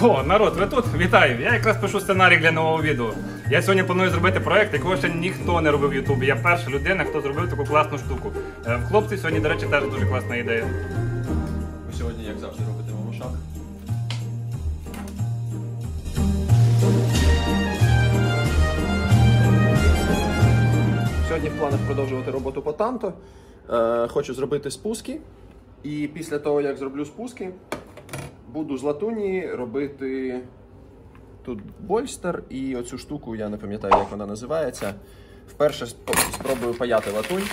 О, народ, ви тут? Вітаю! Я якраз пишу сценарій для нового відео. Я сьогодні планую зробити проект, якого ще ніхто не робив в Ютубі. Я перша людина, хто зробив таку класну штуку. В хлопці сьогодні, до речі, теж дуже класна ідея. Ви сьогодні, як завжди, робитимемо шаг. Сьогодні в планах продовжувати роботу по танто. Хочу зробити спуски. І після того, як зроблю спуски, буду з латуні робити тут больстер і оцю штуку, я не пам'ятаю, як вона називається. Вперше спробую паяти латунь.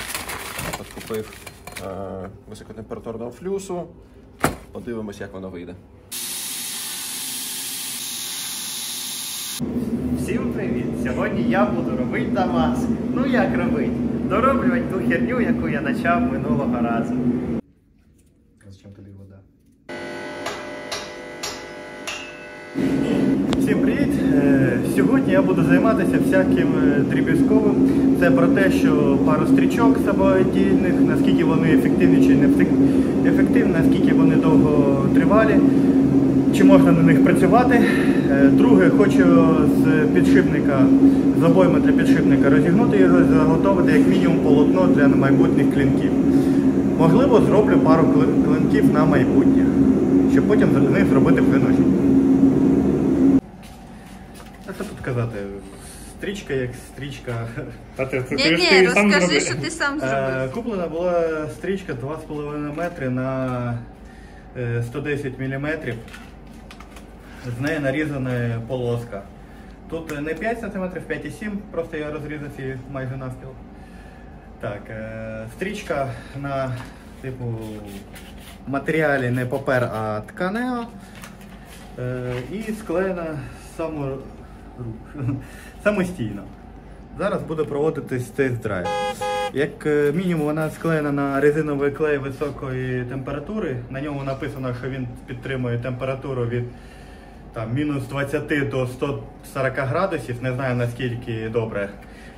От купив високотемпературного флюсу. Подивимось, як воно вийде. Всім привіт! Сьогодні я буду робити дамаски. Ну як робити? Дороблювати ту херню, яку я почав минулого разу. А зачем тобі вода? Всім привіт! Сьогодні я буду займатися всяким дріб'язковим. Це про те, що пару стрічок самодільних, наскільки вони ефективні чи не ефективні, наскільки вони довго тривалі, чи можна на них працювати. Друге, хочу з підшипника, з обойми для підшипника розігнути його, заготовити як мінімум полотно для майбутніх клинків. Можливо, зроблю пару клинків на майбутнє, щоб потім з них зробити клиночок. А що тут казати? Стрічка як стрічка. Ні, розкажи, що ти сам зробив. Куплена була стрічка 2,5 метри на 110 мм. З неї нарізана полоска. Тут не 5 см, 5,7 см, просто я розрізав її майже навпіл. Так, стрічка на типу матеріалі не папер, а тканео. І склеєна самостійно. Зараз буде проводитись тест-драйв. Як мінімум вона склеєна на резиновий клей високої температури. На ньому написано, що він підтримує температуру від мінус 20 до 140 градусів, не знаю наскільки добре.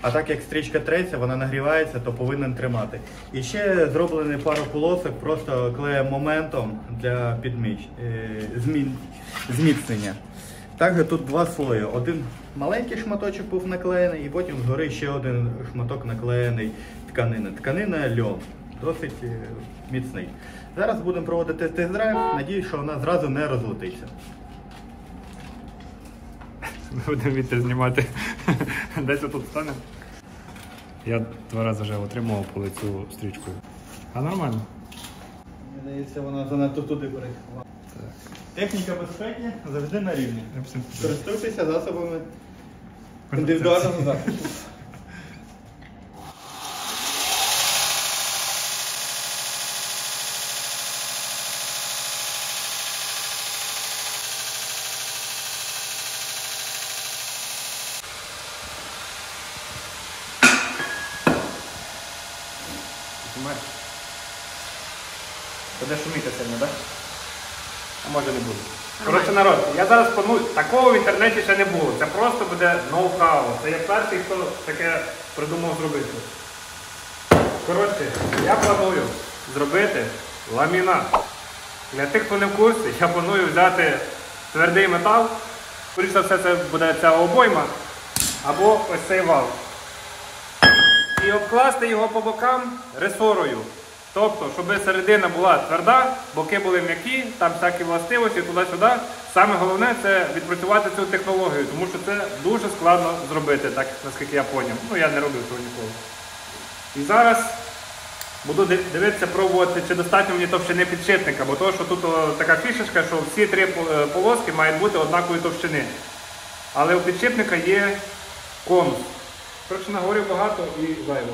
А так як стрічка треться, вона нагрівається, то повинен тримати. І ще зроблені пару полосок просто клеєм моментом для зміцнення. Також тут два слої. Один маленький шматочок був наклеєний, і потім згори ще один шматок наклеєний тканини. Тканина льон, досить міцний. Зараз будемо проводити тест-драйв, надіюсь, що вона зразу не розлетиться. Будемо відео знімати. Десь отут стане. Я 2 рази вже отримував по лицю стрічкою. А нормально. Мені здається, вона занадто туди переховала. Техніка безпеки завжди на рівні. Користуйтеся засобами індивідуального захисту. Буде шуміти сильно, так? А може не буде. Коротше, народ, я зараз планую, такого в інтернеті ще не було. Це просто буде ноу-хау. Це я перший, хто таке придумав зробити. Коротше, я планую зробити ламінат. Для тих, хто не в курсі, я планую взяти твердий метал. Скоріше за все, це буде ця обойма або ось цей вал. І обкласти його по бокам ресорою. Тобто, щоб середина була тверда, боки були м'які, там всякі властивості, туди-сюди. Саме головне це відпрацювати цю технологію, тому що це дуже складно зробити, так наскільки я зрозумів. Ну, я не робив цього ніколи. І зараз буду дивитися, пробувати, чи достатньо мені товщини підшипника, бо то, що тут така фішечка, що всі 3 полоски мають бути однакової товщини. Але у підшипника є конус. Коротше, наговорив багато і зайво.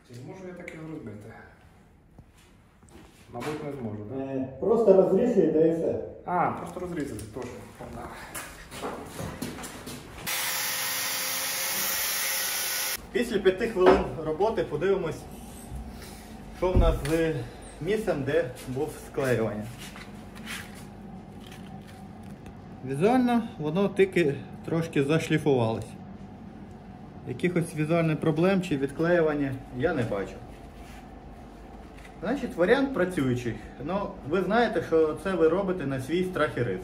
Чи зможу я так його розбити? Мабуть, не зможу, так? Просто розрізати, та і все. А, просто розрізати, точно. Після 5 хвилин роботи подивимось, що в нас з місцем, де був склеювання. Візуально воно тільки трошки зашліфувалось. Якихось візуальних проблем чи відклеювання я не бачу. Значить, варіант працюючий. Ну, ви знаєте, що це ви робите на свій страх і ризик.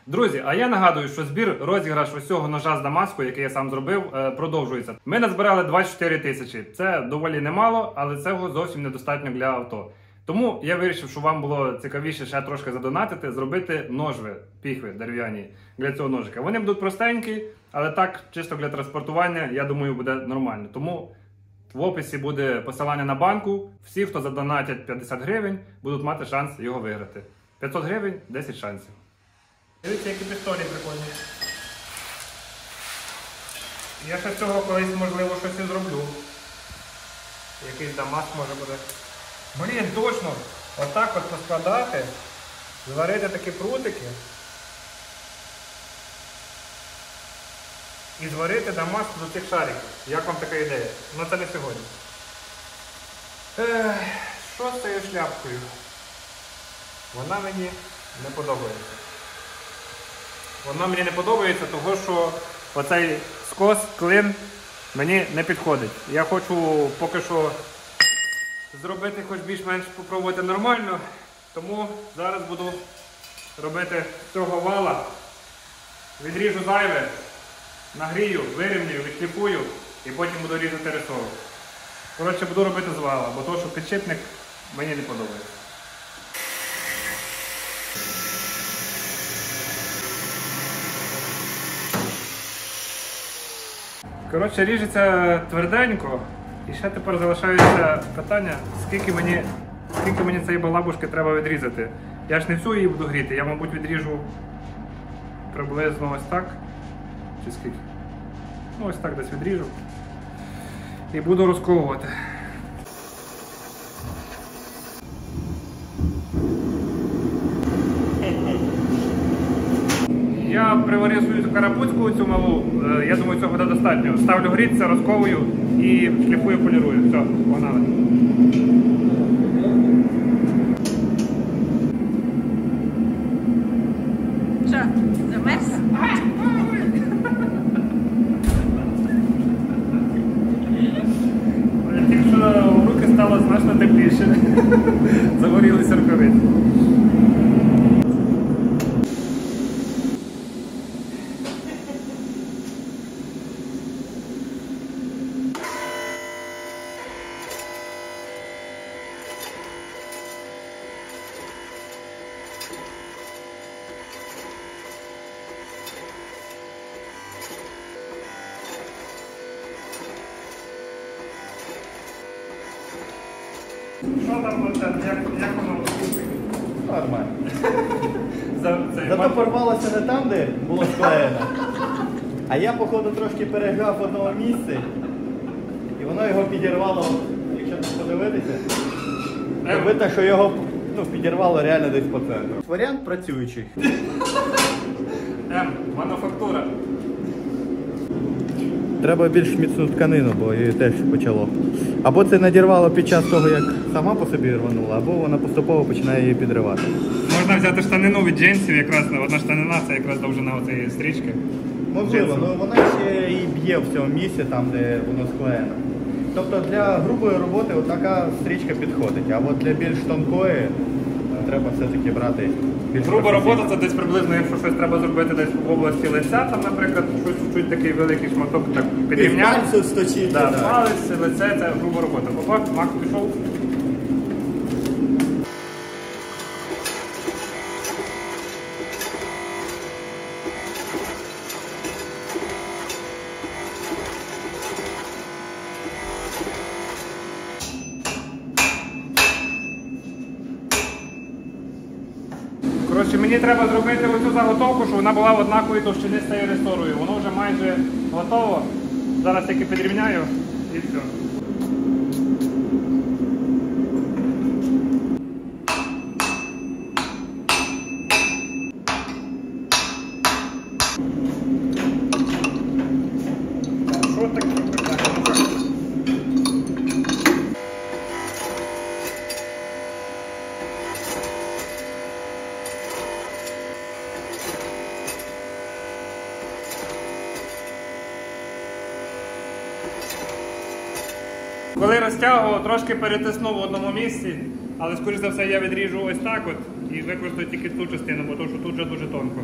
Друзі, а я нагадую, що збір розіграш ось цього ножа з Дамаску, який я сам зробив, продовжується. Ми назбирали 24 тисячі. Це доволі немало, але цього зовсім недостатньо для авто. Тому я вирішив, що вам було цікавіше ще трошки задонатити, зробити ножви, піхви дерев'яні для цього ножика. Вони будуть простенькі, але так, чисто для транспортування, я думаю, буде нормально. Тому в описі буде посилання на банку. Всі, хто задонатять 50 гривень, будуть мати шанс його виграти. 500 гривень – 10 шансів. Дивіться, які пістолі прикольні. Я ще з цього колись, можливо, щось і зроблю. Якийсь Дамаск може буде. Блін, точно! Отак от поскладати, зварити такі прутики. І зварити Дамаск до цих шариків. Як вам така ідея? Ну це не сьогодні. Що з цією шляпкою? Вона мені не подобається. Вона мені не подобається, тому що оцей скос, клин мені не підходить. Я хочу поки що зробити хоч більш-менш попробувати нормально, тому зараз буду робити з цього вала. Відріжу зайве, нагрію, вирівнюю, відшліфую і потім буду різати ресору. Коротше, буду робити з вала, бо то, що підшипник мені не подобається. Коротше, ріжеться тверденько, і ще тепер залишається питання, скільки мені цієї балабушки треба відрізати. Я ж не всю її буду гріти, я, мабуть, відріжу приблизно ось так, чи скільки? Ну, ось так десь відріжу і буду розковувати. Я приварив свою карапуцьку, цю малу, я думаю, цього буде достатньо. Ставлю грітися, розковую і шліфую, полірую. Все, погнали. Що, замерз? Тільки що у руки стало значно тепліше. Загорілися рукавиці. Що там оце? Як воно вкусить? Нормально. Цей Зато порвалося не там, де було склеєно. А я, походу, трошки переграв одного місця, і воно його підірвало, якщо так подивитися, то видно, що його підірвало реально десь по центру. Варіант працюючий. Мануфактура. Треба більш міцну тканину, бо її теж почало. Або це надірвало під час того, як сама по собі рванула, або вона поступово починає її підривати. Можна взяти штанину від джинсів, якраз одна штанина, це якраз довжина оцієї стрічки. Можливо, але вона ще і б'є в цьому місці, там де воно склеєно. Тобто для грубої роботи така стрічка підходить, а от для більш тонкої треба все-таки брати більш Груба професійно. робота це десь приблизно, якщо щось треба зробити десь в області лиця, там, наприклад, щось чуть такий великий шматок так підрівняти. Пальцю сточити, Да, так. палець, лице, це груба робота. Опа, Макс пішов. Коротше, мені треба зробити оцю заготовку, щоб вона була в однаковій товщини з цією ресорою. Воно вже майже готово. Зараз тільки підрівняю і все. Що таке? Коли розтягував, трошки перетиснув в одному місці, але скоріш за все я відріжу ось так от і використаю тільки ту частину, бо то, що тут вже дуже тонко.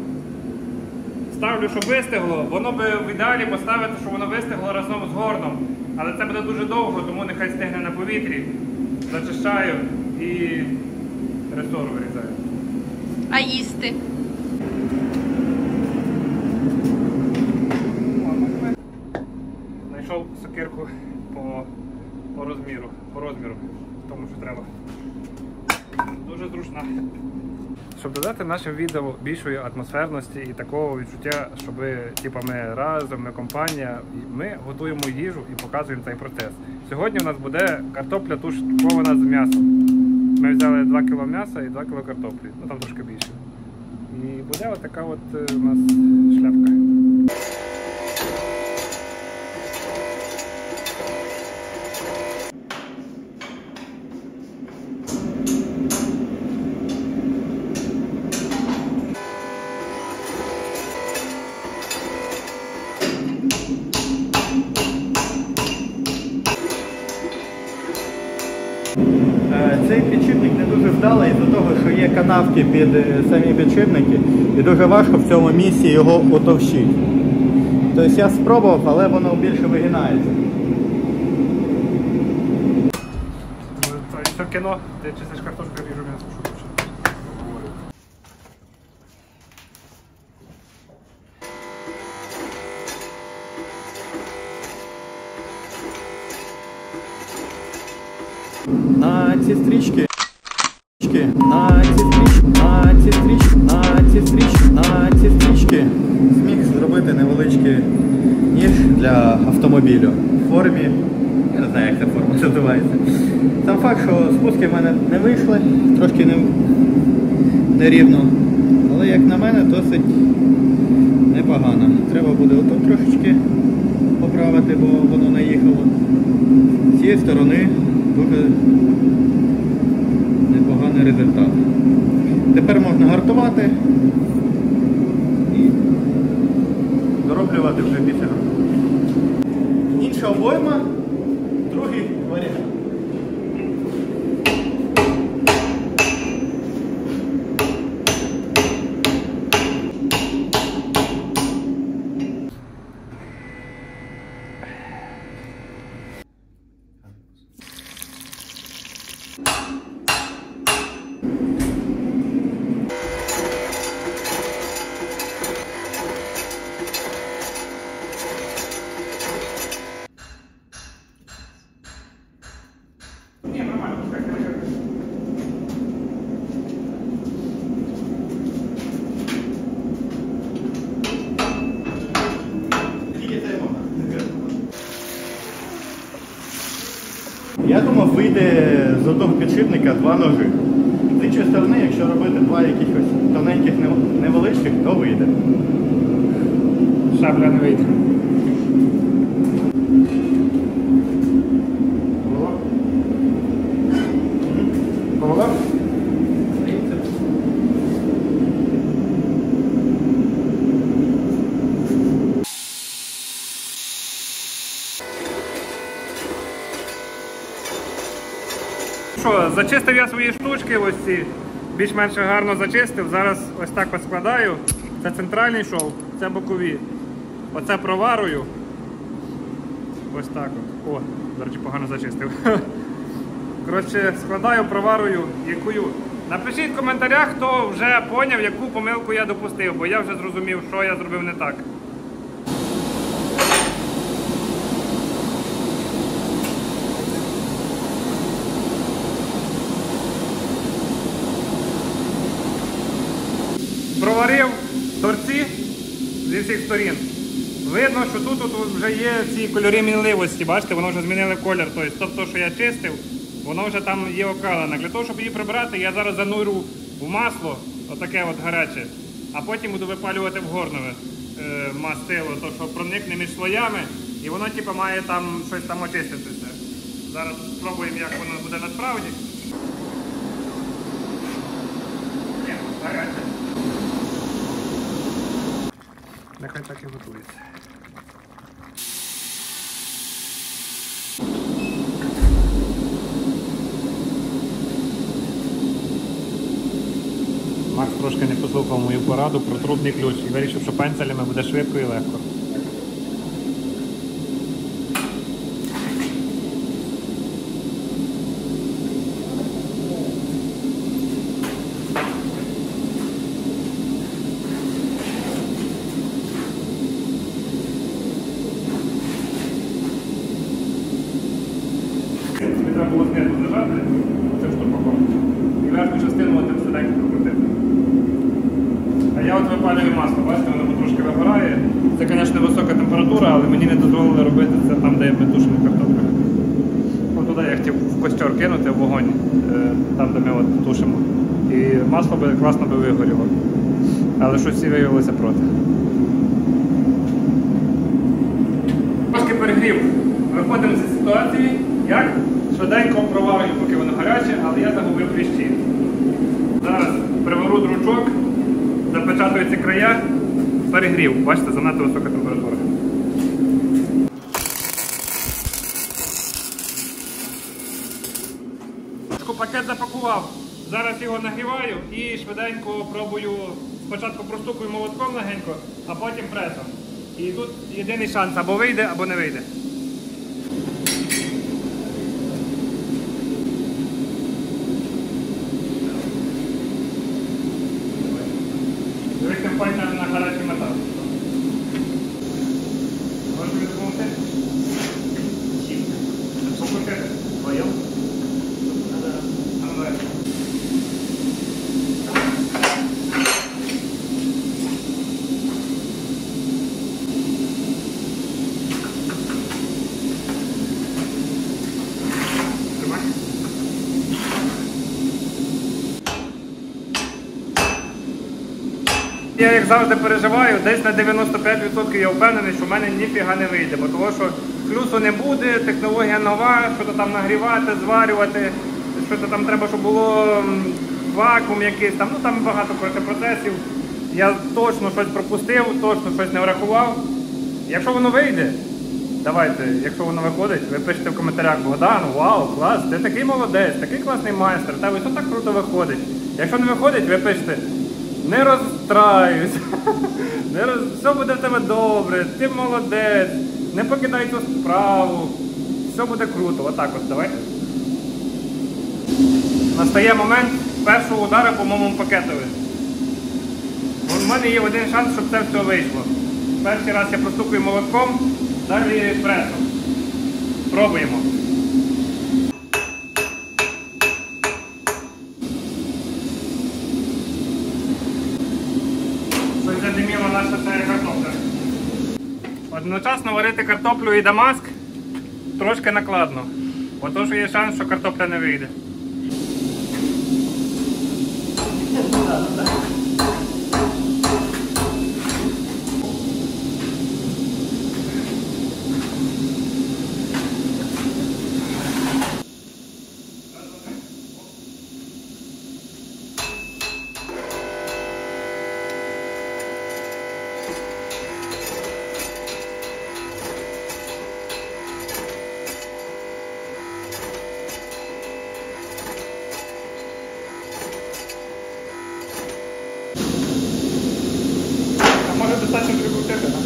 Ставлю, щоб вистигло, воно би в ідеалі поставити, щоб воно вистигло разом з горном. Але це буде дуже довго, тому нехай стигне на повітрі. Зачищаю і ресор вирізаю. А їсти? Знайшов сокирку по розміру, тому що треба. Дуже зручна. Щоб додати нашим відео більшої атмосферності і такого відчуття, щоб ми разом, ми компанія, ми готуємо їжу і показуємо цей процес. Сьогодні у нас буде картопля тушкована з м'ясом. Ми взяли 2 кг м'яса і 2 кг картоплі, ну там трошки більше. І буде отака от у нас шляпка. Цей підшипник не дуже вдалий із-за того, що є канавки під самі підшипники і дуже важко в цьому місці його отовщити. Тобто я спробував, але воно більше вигинається. Це кіно, де чистиш картошку, я ріжу м'ясо, що лучше. На ці стрічки зміг зробити невеличкий ніж для автомобілю в формі, я не знаю, як ця форма називається. Сам факт, що спуски в мене не вийшли, трошки нерівно, але як на мене досить непогано. Треба буде ото трошечки поправити, бо воно наїхало. З цієї сторони дуже непоганий результат. Тепер можна гартувати і дороблювати вже після гартування. Інша обойма, другий варіант. Ні, нормально, так. Я думав, вийде з одного підшипника 2 ножи. З іншої сторони, якщо робити 2 якихось тоненьких невеличких, то вийде. Шабля не вийде. Помогла? Що, зачистив я свої штучки, ось ці, більш-менш гарно зачистив. Зараз ось так ось складаю. Це центральний шов, це бокові. Оце проварую. Ось так от. О, до речі, погано зачистив. Коротше, складаю, проварую, якую. Напишіть в коментарях, хто вже поняв, яку помилку я допустив, бо я вже зрозумів, що я зробив не так. Проварив торці зі всіх сторін. Видно, що тут вже є ці кольори мінливості, бачите, воно вже змінили колір. Тобто, що я чистив, воно вже там є окалено. Для того, щоб її прибрати, я зараз занурю в масло, отаке от гаряче, а потім буду випалювати в горнове мастило, то що проникне між слоями, і воно типу, має там щось там очиститися. Зараз спробуємо, як воно буде насправді. Ні, гаряче. Нехай так і готується. Макс трошки не послухав мою пораду про трубний ключ і вирішив, що пензелями буде швидко і легко. Треба було знизу зажати цим штурмаком і верхню частину тим сиденько прокрутити. А я от випалюю масло, бачите, воно потрошки вигорає. Це, звісно, висока температура, але мені не дозволили робити це там, де ми тушимо картоплю. Ось туди я хотів в костер кинути, в вогонь, там, де ми от тушимо. І масло би класно би вигоріло. Але щось всі виявилися проти. Трошки перегрів. Виходимо з ситуації, як? Швиденько проварюю, поки воно гаряче, але я загубив кліщі. Зараз привору дручок, запечатуються края, перегрів. Бачите, занадто висока температура. Пакет запакував. Зараз його нагріваю і швиденько пробую, спочатку простукую молотком легенько, а потім пресом. І тут єдиний шанс, або вийде, або не вийде. Великим пальцем на гарячий метал. Можеш мені допомогти? Покрутити. Твоєм? Давай. Я, як завжди, переживаю, десь на 95% я впевнений, що в мене ніфіга не вийде, бо того, що флюсу не буде, технологія нова, що-то там нагрівати, зварювати, що-то там треба, щоб було вакуум якийсь, там, ну там багато процесів. Я точно щось пропустив, точно щось не врахував. Якщо воно вийде, давайте, якщо воно виходить, ви пишете в коментарях: Богдан, вау, клас, ти такий молодець, такий класний майстер, та ось так круто виходить. Якщо не виходить, ви пишете: не розстраюсь, все буде в тебе добре, ти молодець, не покидай цю справу, все буде круто. Отак от, давайте. Настає момент першого удару по моєму пакетові. У мене є один шанс, щоб це все вийшло. Перший раз я простукую молотком, далі пресом. Пробуємо. Задиміла наша ця картопля. Одночасно варити картоплю і дамаск трошки накладно, бо то, що є шанс, що картопля не вийде. Достатньо прикрутити, так?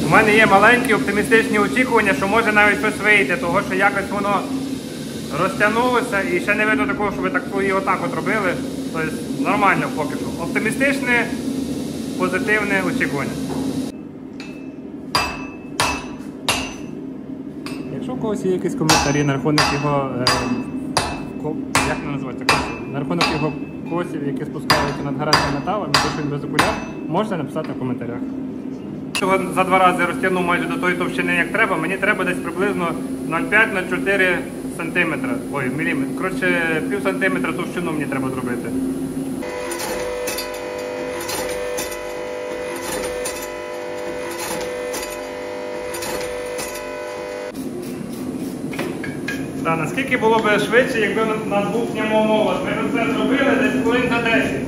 У мене є маленькі оптимістичні очікування, що може навіть щось вийти, того що якось воно розтягнулося і ще не видно такого, що ви так свої отак от робили. Тобто нормально поки що. Оптимістичне, позитивне очікування. Якщо у когось є якісь коментарі на рахунок його, як це називається, на рахунок його косів, які спускаються над гарячим металом, і що він без окуляр, можете написати в коментарях. За 2 рази розтягнув майже до тої товщини, як треба. Мені треба десь приблизно 0,5-0,4 см. Ой, міліметр. Коротше, пів сантиметра товщину мені треба зробити. Да, наскільки було б швидше, якби у нас був пневмомолот. Ми б це зробили десь хвилин за 10.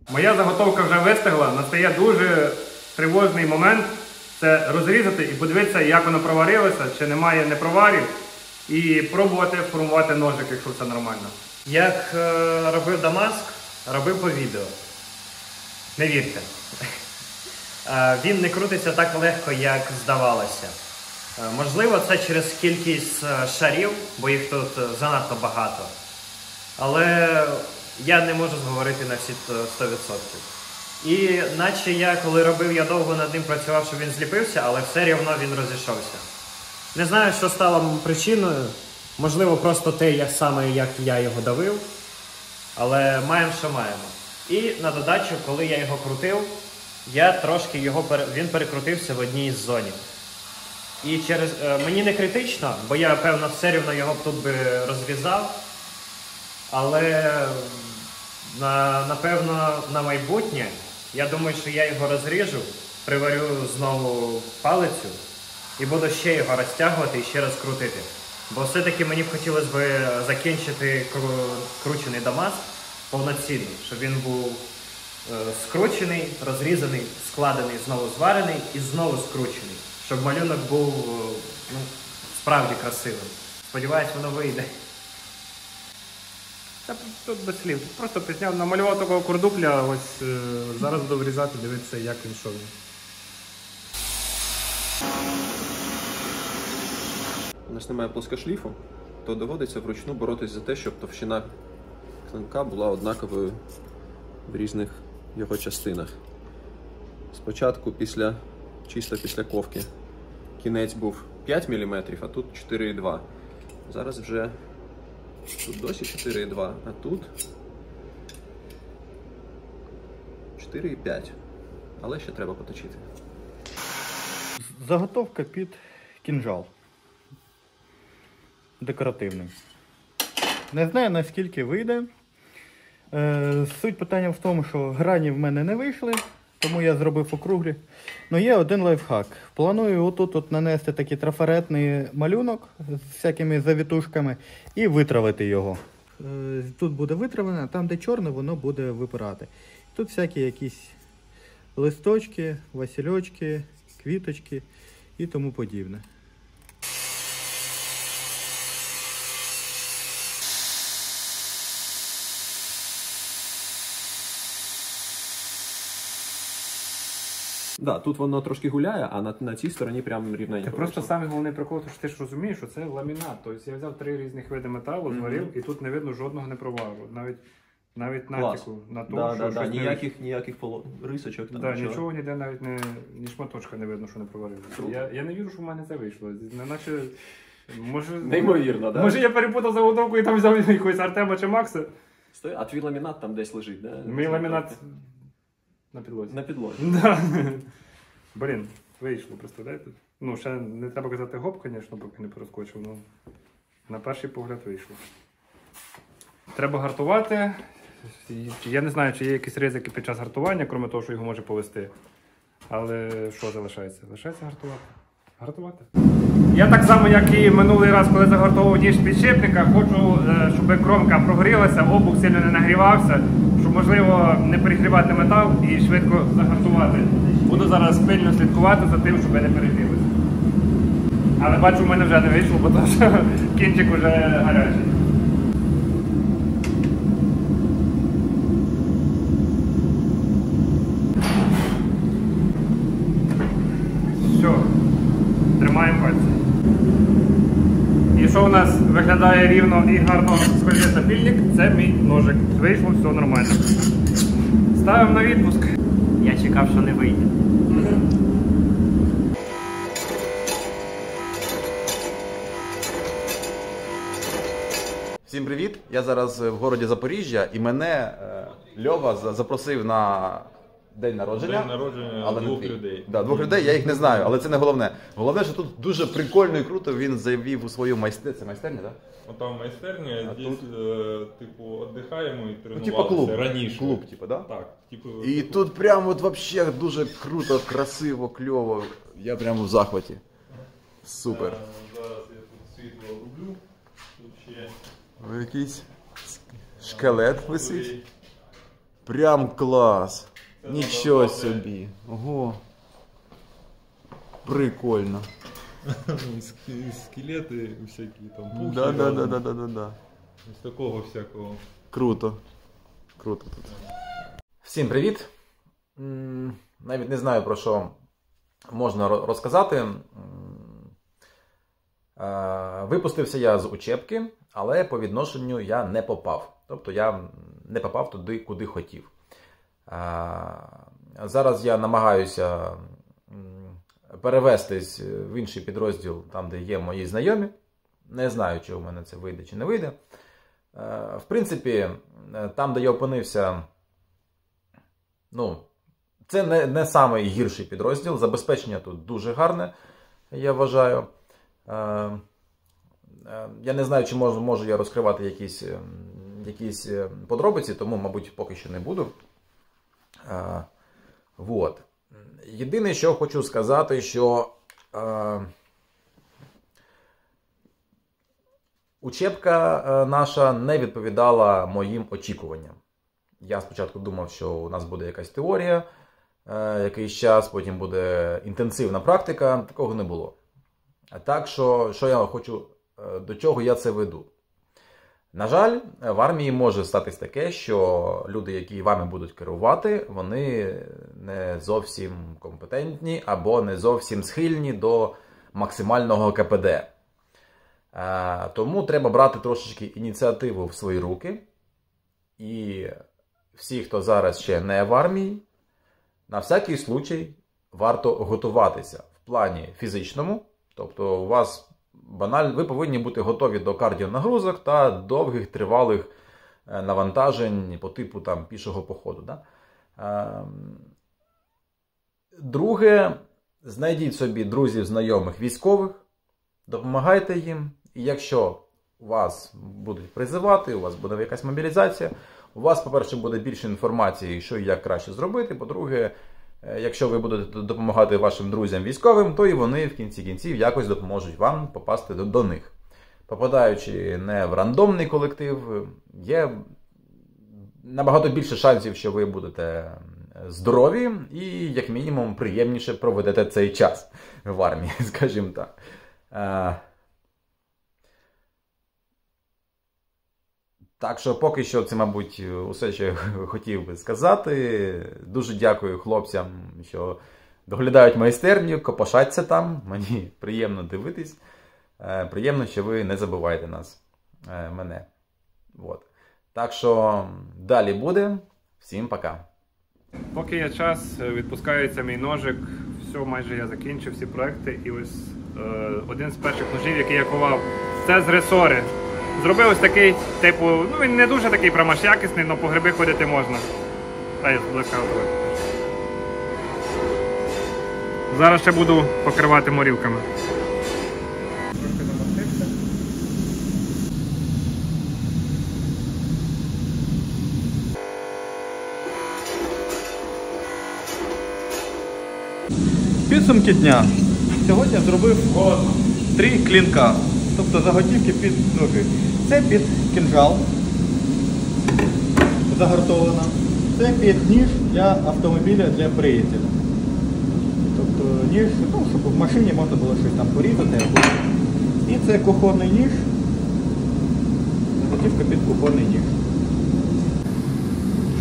Моя заготовка вже вистигла, настає дуже тривожний момент. Це розрізати і подивитися, як воно проварилося, чи немає непроварів, і пробувати формувати ножик, якщо все нормально. Як робив Дамаск, робив по відео. Не вірте. Він не крутиться так легко, як здавалося. Можливо, це через кількість шарів, бо їх тут занадто багато. Але я не можу зговорити на всі 100%. І наче я, коли робив, я довго над ним працював, щоб він зліпився, але все рівно він розійшовся. Не знаю, що стало причиною. Можливо, просто те, як я його давив. Але маємо, що маємо. І на додачу, коли я його крутив, він перекрутився в одній з зонів. І мені не критично, бо я, певно, все рівно його б тут би розрізав. Але, напевно, на майбутнє, я думаю, що я його розріжу, приварю знову палицю і буду ще його розтягувати і ще раз крутити. Бо все-таки мені б хотілося б закінчити кручений Дамаск повноцінно, щоб він був скручений, розрізаний, складений, знову зварений і знову скручений. Щоб малюнок був справді красивим. Сподіваюсь, воно вийде. Та тут без слів. Просто пізняв, намалював такого курдупля, ось зараз буду врізати, дивитися, як він йшов. У нас немає плоскошліфу, то доводиться вручну боротися за те, щоб товщина клинка була однаковою в різних його частинах. Спочатку, чисто після ковки, кінець був 5 мм, а тут 4,2. Зараз вже тут досі 4,2, а тут 4,5. Але ще треба поточити. Заготовка під кінжал. Декоративний. Не знаю, наскільки вийде. Суть питання в тому, що грані в мене не вийшли, тому я зробив округлі. Но є один лайфхак. Планую отут нанести такий трафаретний малюнок з всякими завітушками і витравити його. Тут буде витравлено, а там, де чорне, воно буде випирати. Тут всякі якісь листочки, васильочки, квіточки і тому подібне. Да, тут воно трошки гуляє, а на цій стороні прям рівненько. Це просто самий головний прикол, що ти ж розумієш, що це ламінат. Тобто я взяв 3 різних види металу, зварив, і тут не видно жодного непровару. Навіть натяку на то, що щось ніяких рисочок. Да, нічого ніде навіть ні шматочка не видно, що не проварили. Я не вірю, що в мене це вийшло. Неначе, Неймовірно, да? Може я перепутав заготовку і там взяв якогось Артема чи Макса? Стой, а твій ламінат там десь лежить, да? Мій ламінат на підлозі. На підлозі. Да. Блін, вийшло, представляєте? Ну, ще не треба казати гоп, звісно, поки не перескочив, але на перший погляд вийшло. Треба гартувати. Я не знаю, чи є якісь ризики під час гартування, крім того, що його може повести. Але що залишається? Лишається гартувати. Гартувати. Я так само, як і минулий раз, коли загартовував ніж підшипника, хочу, щоб кромка прогорілася, обух сильно не нагрівався, щоб, можливо, не перегрівати метал і швидко загартувати. Буду зараз пильно слідкувати за тим, щоб не перегрілося. Але бачу, в мене вже не вийшло, бо тому що кінчик вже гарячий. Все, тримаємо пальці. І що у нас виглядає рівно і гарно скользить напільник, це мій ножик. Вийшло, все нормально. Ставимо на відпуск. Я чекав, що не вийде. Всім привіт! Я зараз в городі Запоріжжя і мене Льова запросив на день народження. День народження але двох людей. Да, двох людей, я їх не знаю, але це не головне. Головне, що тут дуже прикольно і круто він завів у свою майстерню. Це майстерня, так? Там майстерня, здесь, типу, віддихаємо і Ну, тренувалися типа клуб. раніше. Клуб, типу, да? Так, типу. І тут прямо от вообще дуже круто, красиво, кльово. Я прямо в захваті. Супер. Зараз я тут світло роблю. Тут ще Якийсь шкелет висить. Прям клас. Нічого собі. Ого. Прикольно. скелети всякі, там пухи. Да. Ось такого всякого. Круто. Круто тут. Всім привіт. Навіть не знаю, про що можна розказати. Випустився я з учебки, але по відношенню я не попав. Тобто я не попав туди, куди хотів. Зараз я намагаюся перевестись в інший підрозділ, там, де є мої знайомі. Не знаю, чи у мене це вийде, чи не вийде. В принципі, там, де я опинився, ну, це не самий гірший підрозділ. Забезпечення тут дуже гарне, я вважаю. Я не знаю, чи можу я розкривати якісь подробиці, тому, мабуть, поки що не буду. Вот. Єдине, що хочу сказати, що учебка наша не відповідала моїм очікуванням. Я спочатку думав, що у нас буде якась теорія, якийсь час, потім буде інтенсивна практика. Такого не було. Так, що я хочу, до чого я це веду? На жаль, в армії може статись таке, що люди, які вами будуть керувати, вони не зовсім компетентні або не зовсім схильні до максимального КПД. Тому треба брати трошечки ініціативу в свої руки. І всі, хто зараз ще не в армії, на всякий случай варто готуватися в плані фізичному. Тобто у вас ви повинні бути готові до кардіонагрузок та довгих тривалих навантажень по типу там, пішого походу. Да? Друге, знайдіть собі друзів, знайомих військових, допомагайте їм. І якщо вас будуть призивати, у вас буде якась мобілізація, у вас, по-перше, буде більше інформації, що і як краще зробити. По-друге, якщо ви будете допомагати вашим друзям військовим, то і вони в кінці кінців якось допоможуть вам попасти до них. Попадаючи не в рандомний колектив, є набагато більше шансів, що ви будете здорові і, як мінімум, приємніше проведете цей час в армії, скажімо так. Так що поки що це, мабуть, усе, що я хотів би сказати. Дуже дякую хлопцям, що доглядають майстерню, копошаться там. Мені приємно дивитись. Приємно, що ви не забуваєте мене. Вот. Так що далі буде. Всім пока. Поки є час, відпускається мій ножик. Все, майже я закінчив всі проекти. І ось один з перших ножів, який я ховав, це з ресори. Зробив ось такий, типу, ну він не дуже такий прямо якісний, але по гриби ходити можна. А я зблизька. Зараз ще буду покривати морілками. Трошки намастився. Підсумки дня. Сьогодні я зробив 3 клінка, тобто заготівки під ножи. Це під кінжал, загартована. Це під ніж для автомобіля, для приятеля. Тобто ніж, ну, щоб в машині можна було щось там порізати. І це кухонний ніж, заготівка під кухонний ніж.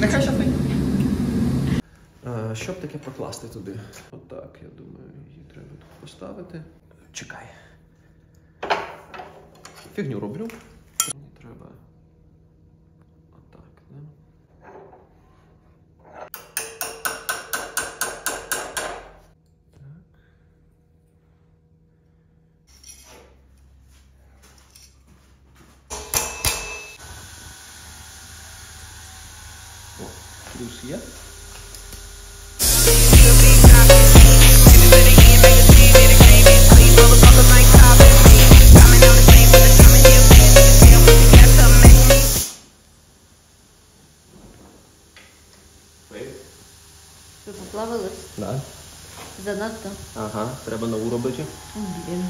Нехай щастить. Що б таке покласти туди? Отак, я думаю, її треба. поставити. Чекай. Фігню роблю. Мені треба отак, да? О, плюс є. Що, поплавилось? Да. Занадто? Ага, треба нову робити. Блін.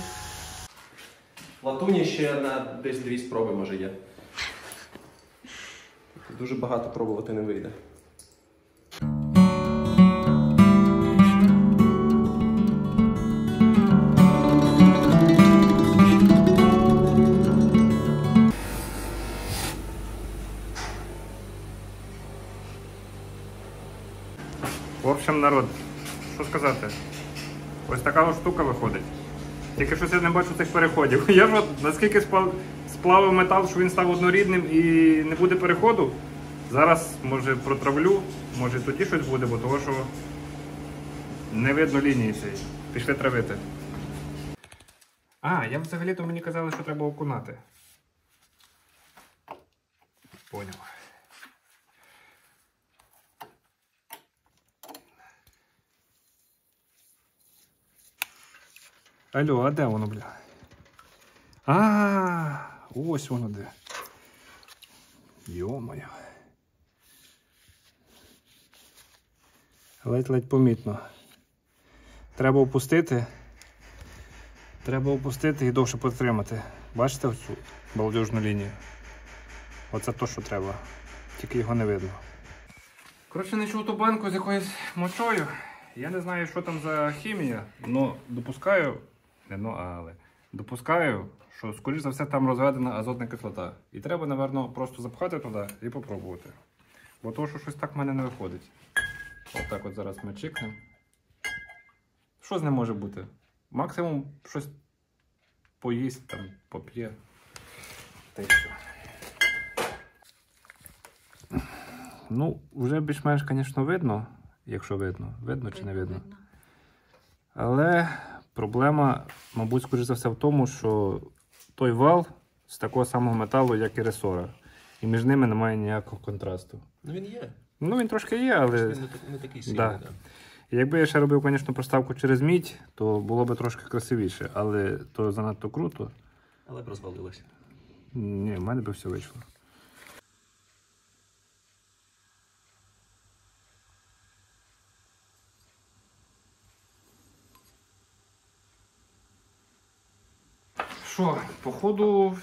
Латуні ще на десь 2 спроби, може, є. Дуже багато пробувати не вийде. В общем, народ, що сказати? Ось така ось штука виходить. Тільки щось я не бачу цих переходів. Я ж от наскільки сплавив метал, що він став однорідним і не буде переходу. Зараз, може, протравлю, може тоді щось буде, бо того, що не видно лінії цієї. Пішли травити. Я взагалі-то мені казали, що треба окунати. Поняв. Алло, а де воно, бля? Ось воно де. Йо-моє. Ледь-ледь помітно. Треба опустити. Треба опустити і довше потримати. Бачите оцю балдежну лінію? Оце то, що треба. Тільки його не видно. Коротше, знайшов ту банку з якоюсь мочою. Я не знаю, що там за хімія, але допускаю, допускаю, що, скоріш за все, там розведена азотна кислота. І треба, напевно, просто запхати туди і попробувати. Бо того, що щось так в мене не виходить. Отак от зараз ми чикнемо. Що з ним може бути? Максимум щось поїсть, там, поп'є. Та й все. Ну, вже більш-менш, звісно, видно. Якщо видно. Видно чи не видно? Але проблема, мабуть, скоріш за все в тому, що той вал з такого самого металу, як і ресора. І між ними немає ніякого контрасту. Ну він є. Ну він трошки є, але... Він не такий сильний, да. Да. Якби я ще робив, звісно, проставку через мідь, то було б трошки красивіше. Але то занадто круто. Але б розвалилося. Ні, в мене би все вийшло. Що, походу, в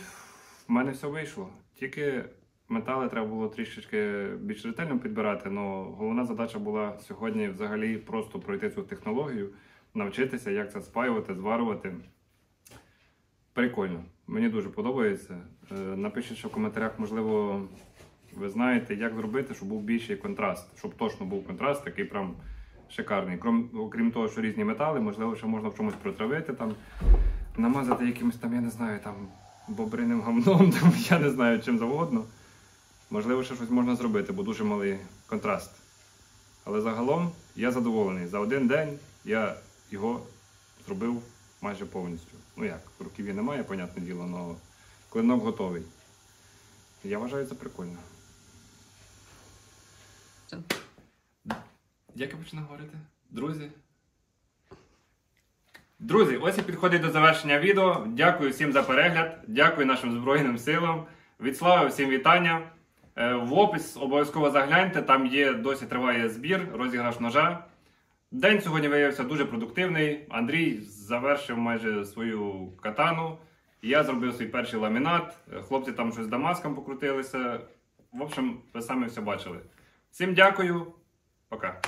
мене все вийшло. Тільки метали треба було трішечки більш ретельно підбирати, але головна задача була сьогодні взагалі просто пройти цю технологію, навчитися, як це спаювати, зварювати. Прикольно. Мені дуже подобається. Напишіть, що в коментарях, можливо, ви знаєте, як зробити, щоб був більший контраст. Щоб точно був контраст, такий прям шикарний. Окрім того, що різні метали, можливо, ще можна в чомусь протравити, там, намазати якимось там, я не знаю, там, бобриним гамном, там, я не знаю, чим завгодно. Можливо, ще щось можна зробити, бо дуже малий контраст. Але загалом я задоволений. За один день я його зробив майже повністю. Ну як, руків'я немає, понятне діло, але клинок готовий. Я вважаю, це прикольно. Як я починаю говорити? Друзі? Друзі, ось і підходить до завершення відео. Дякую всім за перегляд. Дякую нашим Збройним силам. Від слави всім вітання. В опис обов'язково загляньте, там є, досі триває збір, розіграш ножа. День сьогодні виявився дуже продуктивний. Андрій завершив майже свою катану. Я зробив свій перший ламінат. Хлопці там щось з Дамаском покрутилися. В общем, ви самі все бачили. Всім дякую. Пока.